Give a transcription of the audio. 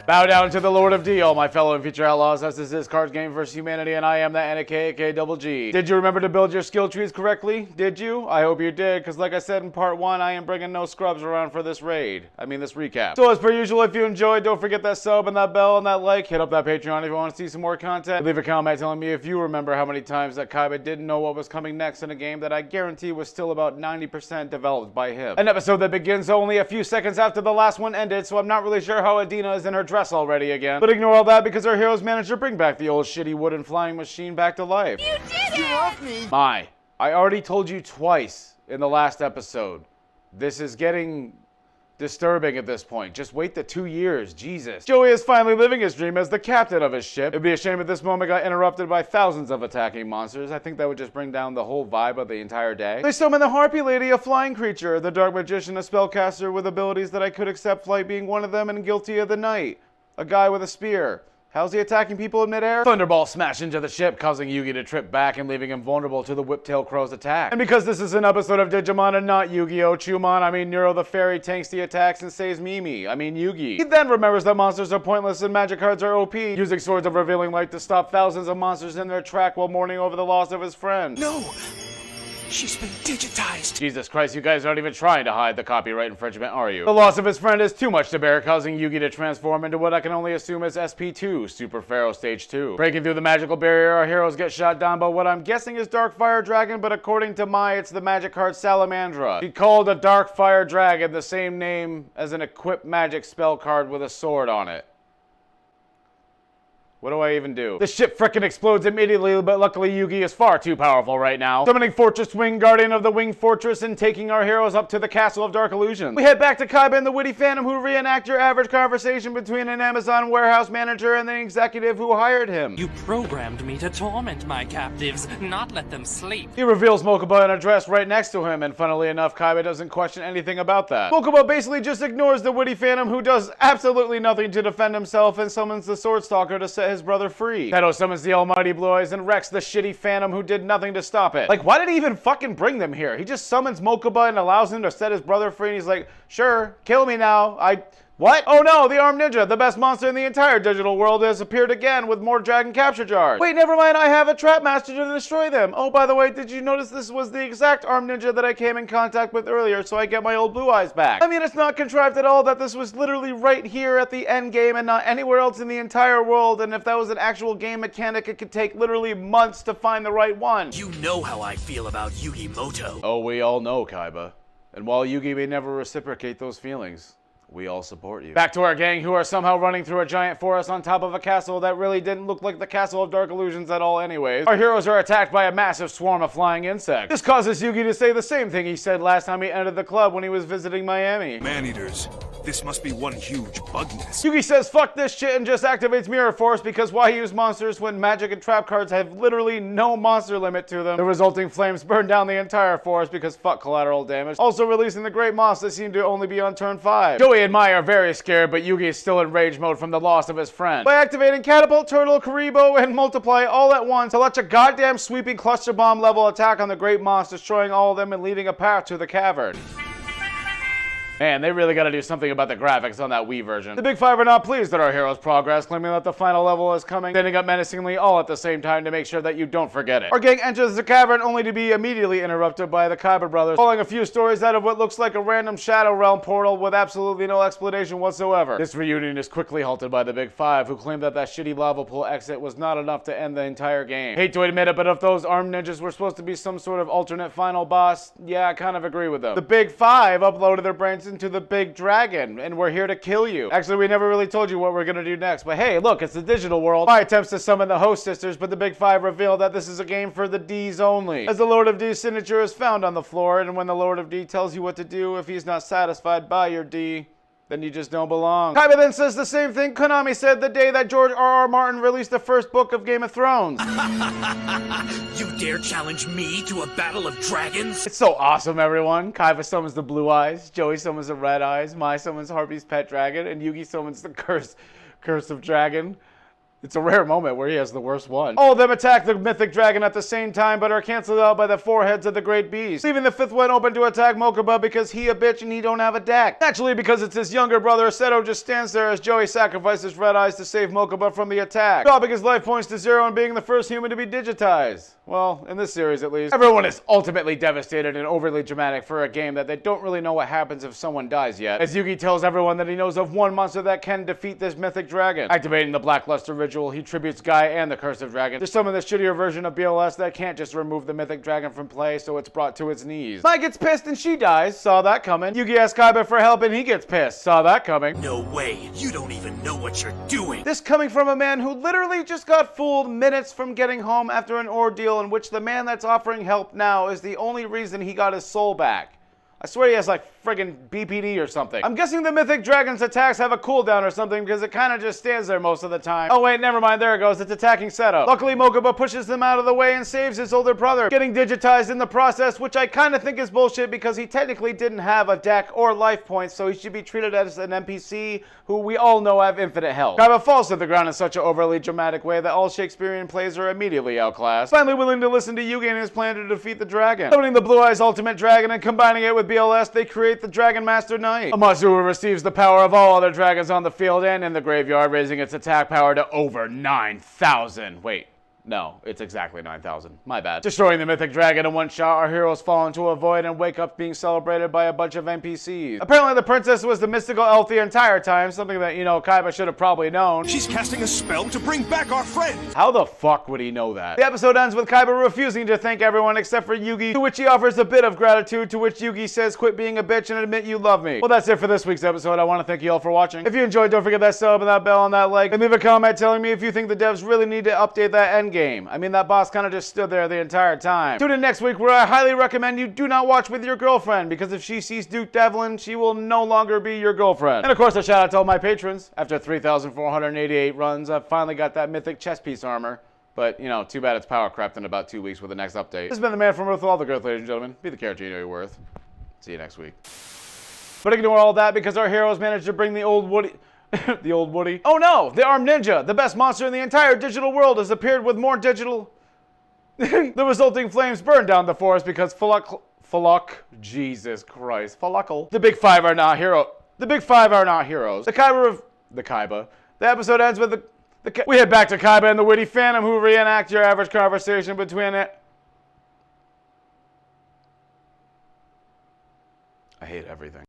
Bow down to the Lord of D, all my fellow and future outlaws, as this is Cards Game vs. Humanity, and I am the NAK, aka Double G. Did you remember to build your skill trees correctly? Did you? I hope you did, because like I said in part 1, I am bringing no scrubs around for this raid. This recap. So as per usual, if you enjoyed, don't forget that sub and that bell and that like. Hit up that Patreon if you want to see some more content. Leave a comment telling me if you remember how many times that Kaiba didn't know what was coming next in a game that I guarantee was still about 90% developed by him. An episode that begins only a few seconds after the last one ended, so I'm not really sure how Adina is in her dress already again. But ignore all that because our heroes managed to bring back the old shitty wooden flying machine back to life. You did it! You love me! I already told you twice in the last episode. This is getting disturbing at this point. Just wait the 2 years, Jesus. Joey is finally living his dream as the captain of his ship. It'd be a shame if this moment got interrupted by thousands of attacking monsters. I think that would just bring down the whole vibe of the entire day. They summon the Harpy Lady, a flying creature, the Dark Magician, a spellcaster with abilities that I could accept, flight being one of them, and guilty of the night. A guy with a spear. How's he attacking people in midair? Thunderball smash into the ship, causing Yugi to trip back and leaving him vulnerable to the Whiptail Crow's attack. And because this is an episode of Digimon and not Yu-Gi-Oh! Chumon, Nero the Fairy tanks the attacks and saves Mimi, Yugi. He then remembers that monsters are pointless and magic cards are OP, using Swords of Revealing Light to stop thousands of monsters in their track while mourning over the loss of his friend. No! She's been digitized. Jesus Christ, you guys aren't even trying to hide the copyright infringement, are you? The loss of his friend is too much to bear, causing Yugi to transform into what I can only assume is SP2, Super Pharaoh Stage 2. Breaking through the magical barrier, our heroes get shot down by what I'm guessing is Dark Fire Dragon, but according to Mai, it's the magic card Salamandra. She called a Dark Fire Dragon the same name as an equipped magic spell card with a sword on it. What do I even do? The ship frickin' explodes immediately, but luckily Yugi is far too powerful right now, summoning Fortress Wing, Guardian of the Winged Fortress, and taking our heroes up to the Castle of Dark Illusions. We head back to Kaiba and the Witty Phantom, who reenact your average conversation between an Amazon warehouse manager and the executive who hired him. You programmed me to torment my captives, not let them sleep. He reveals Mokuba in a dress right next to him, and funnily enough, Kaiba doesn't question anything about that. Mokuba basically just ignores the Witty Phantom, who does absolutely nothing to defend himself, and summons the Sword Stalker to set his brother free. Pedo summons the Almighty Blue Eyes and wrecks the shitty Phantom who did nothing to stop it. Like, why did he even fucking bring them here? He just summons Mokuba and allows him to set his brother free, and he's like, sure, kill me now. What? Oh no, the Armed Ninja, the best monster in the entire digital world, has appeared again with more Dragon Capture Jars. Wait, never mind, I have a Trap Master to destroy them. Oh, by the way, did you notice this was the exact Armed Ninja that I came in contact with earlier, so I get my old Blue Eyes back? It's not contrived at all that this was literally right here at the end game and not anywhere else in the entire world, and if that was an actual game mechanic, it could take literally months to find the right one. You know how I feel about Yugimoto. Oh, we all know, Kaiba. And while Yugi may never reciprocate those feelings, we all support you. Back to our gang, who are somehow running through a giant forest on top of a castle that really didn't look like the Castle of Dark Illusions at all anyways. Our heroes are attacked by a massive swarm of flying insects. This causes Yugi to say the same thing he said last time he entered the club when he was visiting Miami. Man-eaters. This must be one huge bug nest. Yugi says fuck this shit and just activates Mirror Force because why use monsters when magic and trap cards have literally no monster limit to them. The resulting flames burn down the entire forest because fuck collateral damage. Also releasing the Great Moss that seem to only be on turn 5. Joey and Mai are very scared, but Yugi is still in rage mode from the loss of his friend. By activating Catapult, Turtle, Karibo, and Multiply all at once, to launch a goddamn sweeping cluster bomb level attack on the Great Moss, destroying all of them and leaving a path to the cavern. Man, they really gotta do something about the graphics on that Wii version. The Big Five are not pleased at our hero's progress, claiming that the final level is coming, standing up menacingly all at the same time to make sure that you don't forget it. Our gang enters the cavern only to be immediately interrupted by the Kaiba brothers, falling a few stories out of what looks like a random Shadow Realm portal with absolutely no explanation whatsoever. This reunion is quickly halted by the Big Five, who claim that that shitty lava pool exit was not enough to end the entire game. Hate to admit it, but if those armed ninjas were supposed to be some sort of alternate final boss, yeah, I kind of agree with them. The Big Five uploaded their brains into the Big Dragon, and we're here to kill you. Actually, we never really told you what we're gonna do next, but hey, look, it's the digital world. My attempts to summon the host sisters, but the Big Five reveal that this is a game for the D's only, as the Lord of D's signature is found on the floor, and when the Lord of D tells you what to do, if he's not satisfied by your D, then you just don't belong. Kaiba then says the same thing Konami said the day that George R.R. Martin released the first book of Game of Thrones. You dare challenge me to a battle of dragons? It's so awesome, everyone. Kaiba summons the Blue Eyes, Joey summons the Red Eyes, Mai summons Harpy's pet dragon, and Yugi summons the Curse of Dragon. It's a rare moment where he has the worst one. All of them attack the mythic dragon at the same time, but are canceled out by the foreheads of the great beast, leaving the fifth one open to attack Mokuba because he a bitch and he don't have a deck. Naturally, because it's his younger brother, Seto just stands there as Joey sacrifices Red Eyes to save Mokuba from the attack, dropping his life points to 0 and being the first human to be digitized. Well, in this series at least. Everyone is ultimately devastated and overly dramatic for a game that they don't really know what happens if someone dies yet, as Yugi tells everyone that he knows of one monster that can defeat this mythic dragon. Activating the Black Luster ritual, he tributes Guy and the Curse of Dragon to summon the shittier version of BLS that can't just remove the mythic dragon from play, so it's brought to its knees. Mai gets pissed and she dies, saw that coming. Yugi asks Kaiba for help and he gets pissed, saw that coming. No way, you don't even know what you're doing. This coming from a man who literally just got fooled minutes from getting home after an ordeal in which the man that's offering help now is the only reason he got his soul back. I swear he has like friggin' BPD or something. I'm guessing the mythic dragon's attacks have a cooldown or something because it kind of just stands there most of the time. Oh wait, never mind, there it goes, it's attacking Seto. Luckily Mokuba pushes them out of the way and saves his older brother, getting digitized in the process, which I kind of think is bullshit because he technically didn't have a deck or life points, so he should be treated as an NPC who we all know have infinite health. Kaiba falls to the ground in such an overly dramatic way that all Shakespearean plays are immediately outclassed, finally willing to listen to Yugi and his plan to defeat the dragon. Summoning the Blue Eyes Ultimate Dragon and combining it with BLS, they create the Dragon Master Knight. Amazu receives the power of all other dragons on the field and in the graveyard, raising its attack power to over 9,000. Wait. No, it's exactly 9,000. My bad. Destroying the mythic dragon in one shot, our heroes fall into a void and wake up being celebrated by a bunch of NPCs. Apparently the princess was the mystical elf the entire time, something that, you know, Kaiba should have probably known. She's casting a spell to bring back our friend. How the fuck would he know that? The episode ends with Kaiba refusing to thank everyone except for Yugi, to which he offers a bit of gratitude, to which Yugi says, quit being a bitch and admit you love me. Well, that's it for this week's episode. I want to thank you all for watching. If you enjoyed, don't forget that sub and that bell and that like, and leave a comment telling me if you think the devs really need to update that endgame. I mean, that boss kind of just stood there the entire time. Tune in next week where I highly recommend you do not watch with your girlfriend, because if she sees Duke Devlin, she will no longer be your girlfriend. And of course, a shout out to all my patrons. After 3,488 runs, I've finally got that mythic chest piece armor. But, you know, too bad it's power crept in about 2 weeks with the next update. This has been the man from Earth with all the growth, ladies and gentlemen. Be the character you know you're worth. See you next week. But ignore all that because our heroes managed to bring the old Woody... the old Woody. Oh no! The Armed Ninja, the best monster in the entire digital world, has appeared with more digital... The resulting flames burn down the forest because Jesus Christ, Faluckle. The big five are not heroes. The Kaiba. The episode ends with we head back to Kaiba and the witty Phantom who reenact your average conversation between it. I hate everything.